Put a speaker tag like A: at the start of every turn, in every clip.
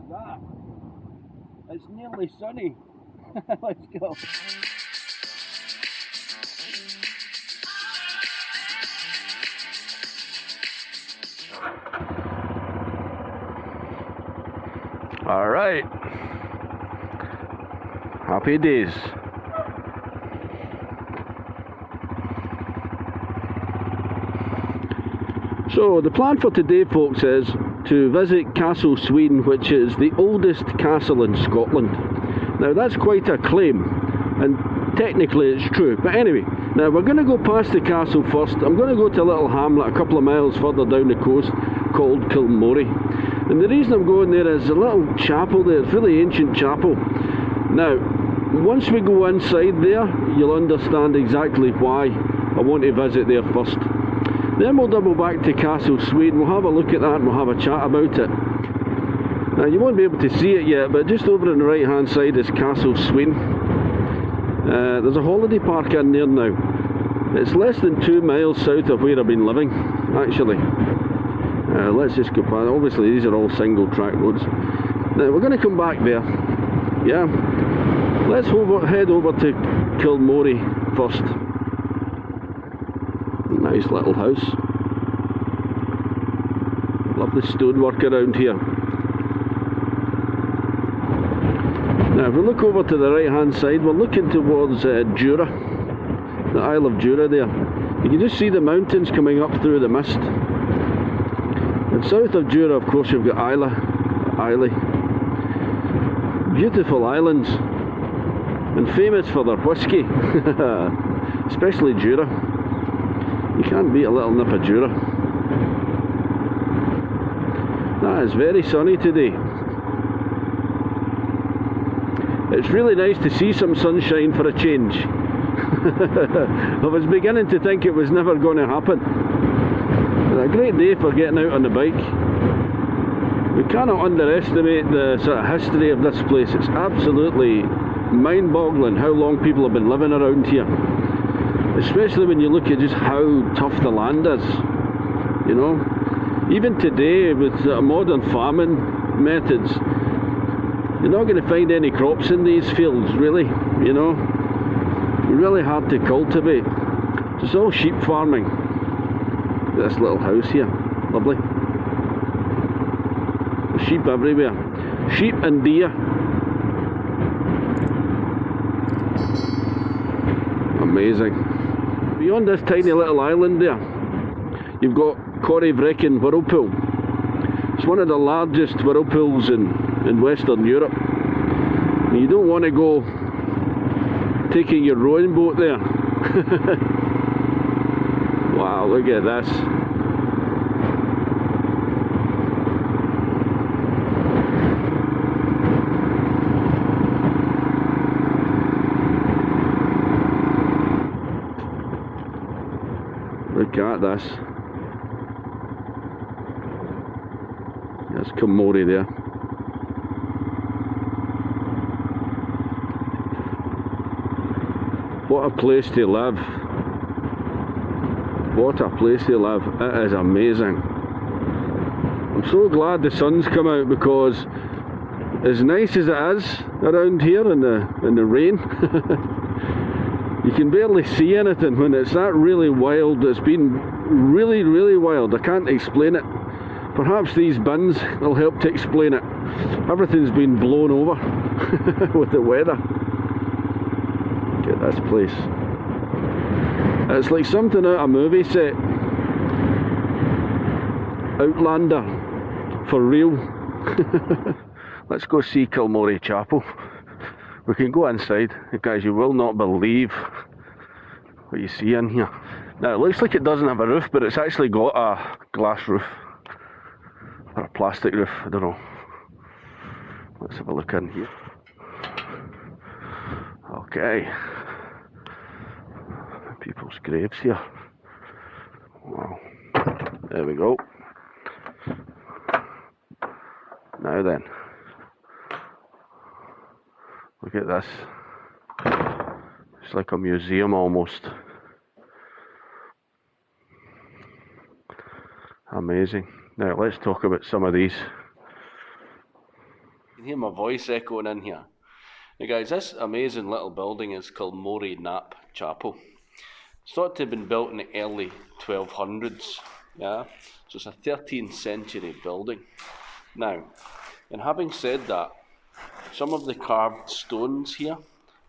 A: that. It's nearly sunny. Let's go. All right. Happy days. So the plan for today, folks, is to visit Castle Sween, which is the oldest castle in Scotland. Now that's quite a claim, and technically it's true, but anyway, now we're going to go past the castle first. I'm going to go to a little hamlet a couple of miles further down the coast called Kilmory, and the reason I'm going there is a little chapel there. It's a really ancient chapel. Now once we go inside there, you'll understand exactly why I want to visit there first. Then we'll double back to Castle Sween, we'll have a look at that and we'll have a chat about it. Now you won't be able to see it yet, but just over on the right hand side is Castle Sween. There's a holiday park in there now. It's less than 2 miles south of where I've been living, actually. Let's just go past. Obviously these are all single track roads. Now we're going to come back there. Yeah. Let's head over to Kilmory first. Nice little house. Lovely stonework around here. Now if we look over to the right hand side, we're looking towards Jura, the Isle of Jura there. You can just see the mountains coming up through the mist. And south of Jura, of course, you've got Islay. Beautiful islands, and famous for their whisky, especially Jura. You can't beat a little nip of Jura. That is very sunny today. It's really nice to see some sunshine for a change. I was beginning to think it was never going to happen. It's a great day for getting out on the bike. We cannot underestimate the sort of history of this place. It's absolutely mind-boggling how long people have been living around here. Especially when you look at just how tough the land is, you know. Even today, with modern farming methods, you're not going to find any crops in these fields, really, you know. Really hard to cultivate. It's all sheep farming. This little house here, lovely. There's sheep everywhere. Sheep and deer. Amazing. Beyond this tiny little island there, you've got Corryvreckan Whirlpool. It's one of the largest whirlpools in Western Europe. And you don't want to go taking your rowing boat there. Wow, look at this. Look at this. There's Kilmory there. What a place to live. What a place to live. It is amazing. I'm so glad the sun's come out, because as nice as it is around here in the rain, you can barely see anything when it's that really wild. It's been really, really wild. I can't explain it. Perhaps these bins will help to explain it. Everything's been blown over with the weather. Look at this place. It's like something out of a movie set. Outlander. For real. Let's go see Kilmory Chapel. We can go inside. Guys, you will not believe what you see in here. Now, it looks like it doesn't have a roof, but it's actually got a glass roof. Or a plastic roof, I don't know. Let's have a look in here. Okay. People's graves here. Wow. There we go. Now then. Look at this. It's like a museum almost. Amazing. Now let's talk about some of these. can hear my voice echoing in here. Now guys, this amazing little building is Kilmory Knap Chapel. It's thought to have been built in the early 1200s, yeah? So it's a 13th century building. Now, and having said that, some of the carved stones here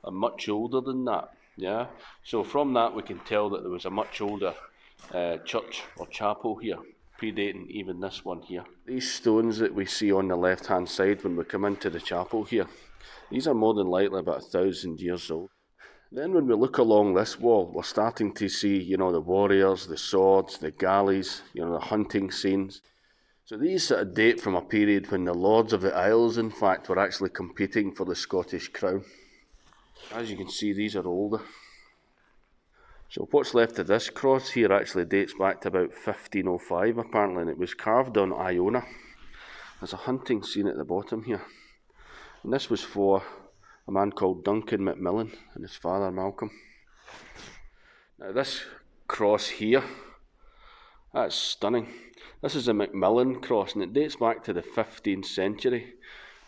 A: are much older than that, yeah? So from that we can tell that there was a much older church or chapel here, predating even this one here. These stones that we see on the left hand side when we come into the chapel here, these are more than likely about 1,000 years old. Then when we look along this wall, we're starting to see, you know, the warriors, the swords, the galleys, you know, the hunting scenes. So these sort of date from a period when the lords of the Isles, in fact, were actually competing for the Scottish crown. As you can see, these are older. So what's left of this cross here actually dates back to about 1505 apparently, and it was carved on Iona. There's a hunting scene at the bottom here. And this was for a man called Duncan Macmillan and his father Malcolm. Now this cross here, that's stunning. This is a Macmillan cross, and it dates back to the 15th century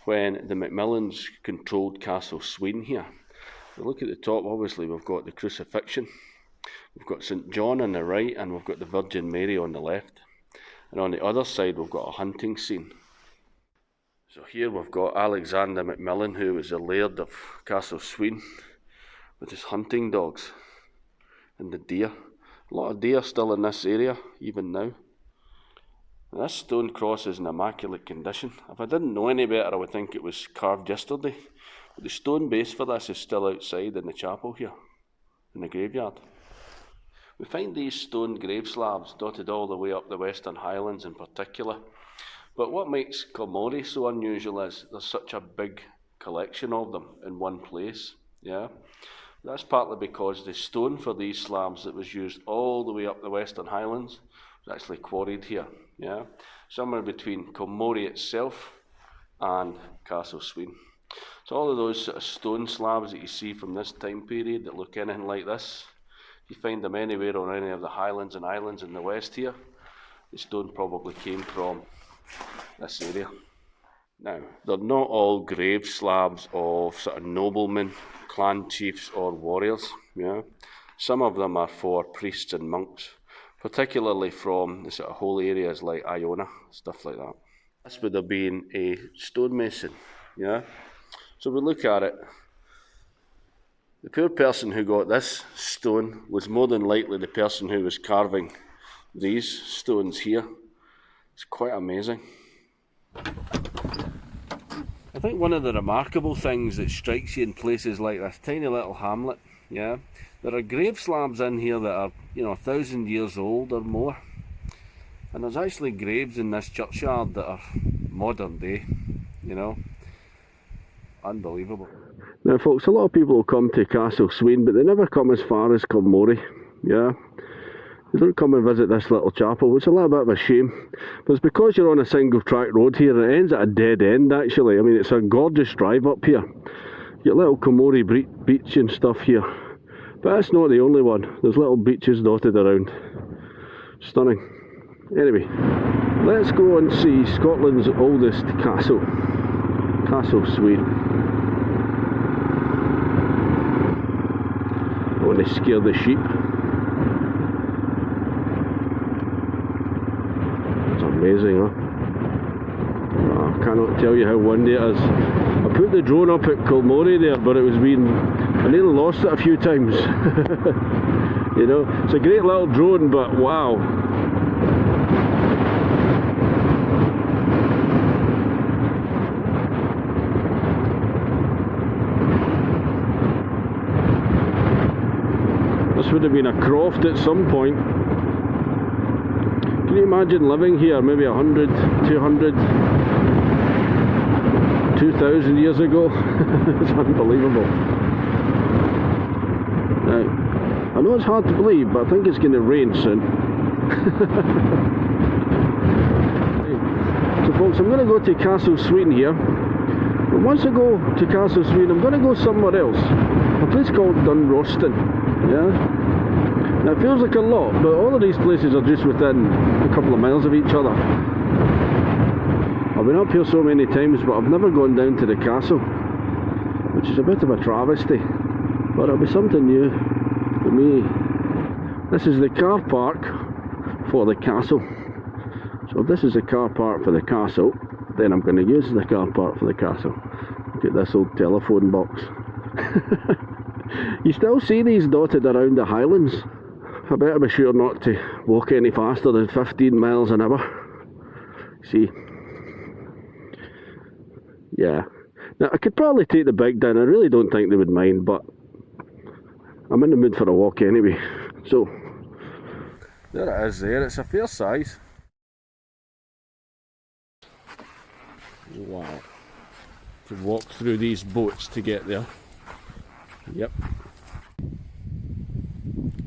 A: when the Macmillans controlled Castle Sween here. If look at the top, obviously we've got the crucifixion. We've got St John on the right and we've got the Virgin Mary on the left. And on the other side we've got a hunting scene. So here we've got Alexander Macmillan, who was the laird of Castle Sween, with his hunting dogs and the deer. A lot of deer still in this area, even now. And this stone cross is in immaculate condition. If I didn't know any better, I would think it was carved yesterday. But the stone base for this is still outside in the chapel here, in the graveyard. We find these stone grave slabs dotted all the way up the Western Highlands in particular. But what makes Kilmory so unusual is there's such a big collection of them in one place, yeah? That's partly because the stone for these slabs that was used all the way up the Western Highlands was actually quarried here, yeah? Somewhere between Kilmory itself and Castle Sween. So all of those sort of stone slabs that you see from this time period that look anything like this, if you find them anywhere on any of the highlands and islands in the west here, the stone probably came from this area. Now, they're not all grave slabs of sort of noblemen, clan chiefs or warriors, yeah? Some of them are for priests and monks, particularly from the sort of holy areas like Iona, stuff like that. This would have been a stonemason, yeah? So we look at it. The poor person who got this stone was more than likely the person who was carving these stones here. It's quite amazing. I think one of the remarkable things that strikes you in places like this tiny little hamlet, yeah, there are grave slabs in here that are, you know, 1,000 years old or more. And there's actually graves in this churchyard that are modern day, you know. Unbelievable. Now folks, a lot of people will come to Castle Sween, but they never come as far as Kilmory, yeah. They don't come and visit this little chapel, which is a little bit of a shame. But it's because you're on a single track road here, and it ends at a dead end actually. I mean, it's a gorgeous drive up here. You get little Kilmory beach and stuff here. But that's not the only one. There's little beaches dotted around. Stunning. Anyway, let's go and see Scotland's oldest castle, Castle Sween. I want to scare the sheep. Amazing, huh? Oh, I cannot tell you how windy it is. I put the drone up at Kilmory there, but I nearly lost it a few times. You know, it's a great little drone, but wow. This would have been a croft at some point. Can you imagine living here maybe 100, 200, 2,000 years ago? It's unbelievable. Now, I know it's hard to believe, but I think it's going to rain soon. So folks, I'm going to go to Castle Sween here. But once I go to Castle Sween, I'm going to go somewhere else. A place called Dunrostan. Yeah? Now it feels like a lot, but all of these places are just within a couple of miles of each other. I've been up here so many times, but I've never gone down to the castle, which is a bit of a travesty, but it'll be something new for me. This is the car park for the castle. So if this is the car park for the castle, then I'm going to use the car park for the castle. Look at this old telephone box. You still see these dotted around the Highlands. I better be sure not to walk any faster than 15 miles an hour. See? Yeah. Now I could probably take the bike down. I really don't think they would mind, but I'm in the mood for a walk anyway. So, there it is there. It's a fair size. Wow. To walk through these boats to get there. Yep.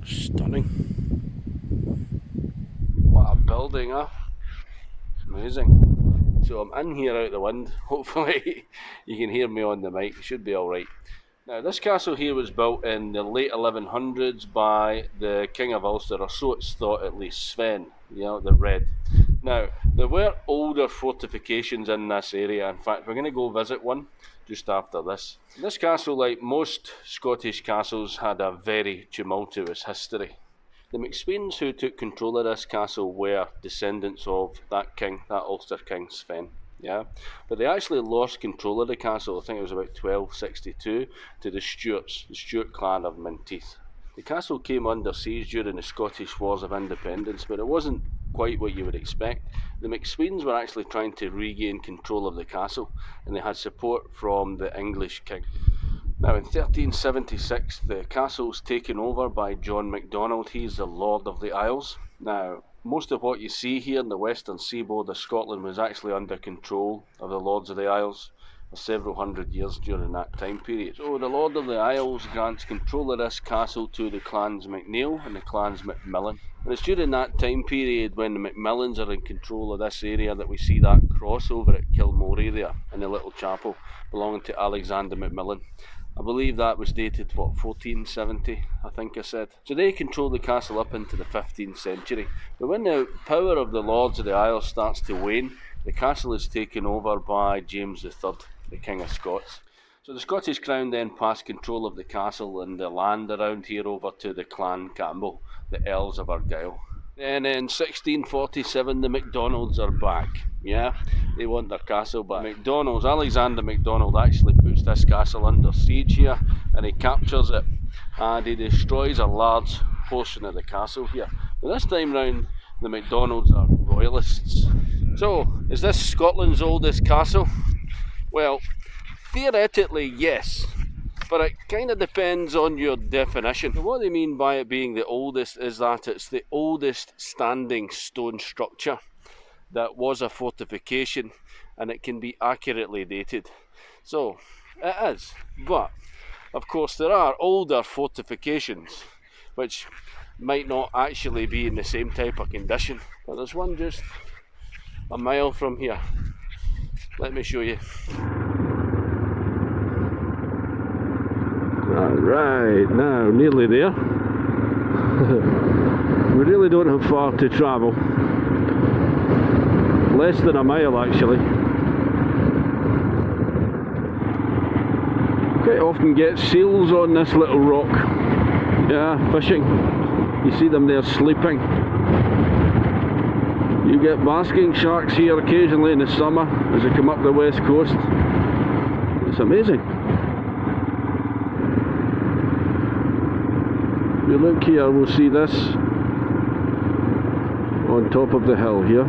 A: Stunning. What a building, huh? Amazing. So I'm in here out the wind. Hopefully you can hear me on the mic. It should be alright. Now this castle here was built in the late 1100s by the King of Ulster, or so it's thought at least, Sven, you know, the Red. Now there were older fortifications in this area. In fact, we're going to go visit one just after this. This castle, like most Scottish castles, had a very tumultuous history. The McSweens who took control of this castle were descendants of that king, that Ulster king Sven. Yeah, but they actually lost control of the castle, I think it was about 1262, to the Stuarts, the Stuart clan of Menteith. The castle came under siege during the Scottish Wars of Independence, but it wasn't quite what you would expect. The McSweens were actually trying to regain control of the castle, and they had support from the English king. Now in 1376 the castle was taken over by John MacDonald. He's the Lord of the Isles. Now most of what you see here in the western seaboard of Scotland was actually under control of the Lords of the Isles for several hundred years during that time period. So the Lord of the Isles grants control of this castle to the clans MacNeil and the clans Macmillan. And it's during that time period when the Macmillans are in control of this area that we see that cross over at Kilmory there in the little chapel belonging to Alexander Macmillan. I believe that was dated, what, 1470, I think I said. So they controlled the castle up into the 15th century. But when the power of the Lords of the Isles starts to wane, the castle is taken over by James III, the King of Scots. So the Scottish Crown then passed control of the castle and the land around here over to the Clan Campbell, the Earls of Argyll. Then in 1647 the MacDonalds are back. Yeah, they want their castle back. MacDonald's, Alexander MacDonald actually puts this castle under siege here, and he captures it and he destroys a large portion of the castle here. But this time round the MacDonalds are royalists. So is this Scotland's oldest castle? Well, theoretically yes, but it kind of depends on your definition. So what they mean by it being the oldest is that it's the oldest standing stone structure that was a fortification, and it can be accurately dated. So it is, but of course there are older fortifications which might not actually be in the same type of condition. But there's one just a mile from here. Let me show you. Alright, now nearly there. We really don't have far to travel. Less than a mile actually. Quite often get seals on this little rock. Yeah, fishing. You see them there sleeping. You get basking sharks here occasionally in the summer as they come up the west coast. It's amazing. If you look here, we'll see this on top of the hill here.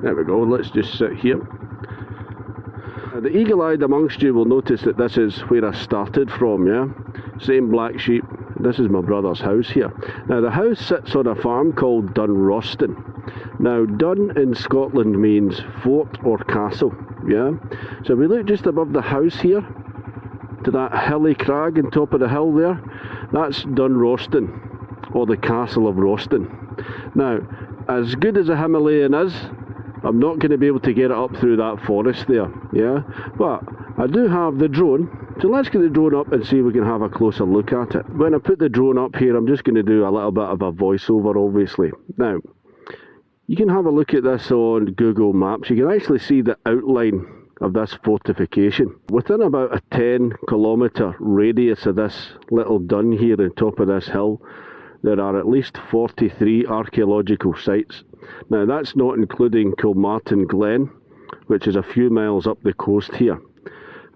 A: There we go, let's just sit here. Now, the eagle-eyed amongst you will notice that this is where I started from, yeah? Same black sheep. This is my brother's house here. Now the house sits on a farm called Dunrostan. Now Dun in Scotland means fort or castle, yeah? So we look just above the house here, to that hilly crag on top of the hill there. That's Dunrostan, or the Castle of Rostan. Now, as good as a Himalayan is, I'm not going to be able to get it up through that forest there, yeah? But I do have the drone, So let's get the drone up and see if we can have a closer look at it. When I put the drone up here, I'm just going to do a little bit of a voiceover, obviously. Now, you can have a look at this on Google Maps. You can actually see the outline of this fortification. Within about a 10-kilometre radius of this little dun here on top of this hill, there are at least 43 archaeological sites. Now, that's not including Kilmartin Glen, which is a few miles up the coast here.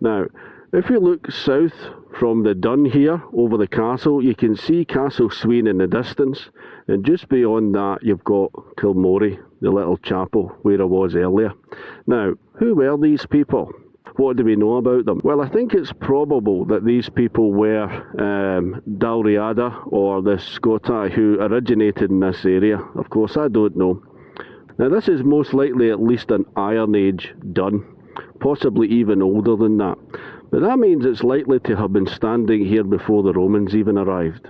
A: Now, if you look south from the dun here over the castle, you can see Castle Sween in the distance, and just beyond that you've got Kilmory, the little chapel where I was earlier. Now, who were these people? What do we know about them? Well, I think it's probable that these people were Dalriada or the Scotai who originated in this area. Of course, I don't know. Now, this is most likely at least an Iron Age dun, possibly even older than that. But that means it's likely to have been standing here before the Romans even arrived.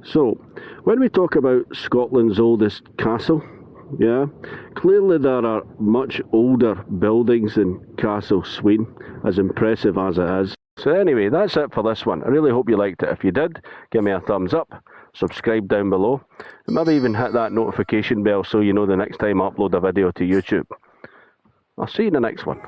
A: So, when we talk about Scotland's oldest castle, yeah, clearly there are much older buildings than Castle Sween, as impressive as it is. So anyway, that's it for this one. I really hope you liked it. If you did, give me a thumbs up, subscribe down below, and maybe even hit that notification bell so you know the next time I upload a video to YouTube. I'll see you in the next one.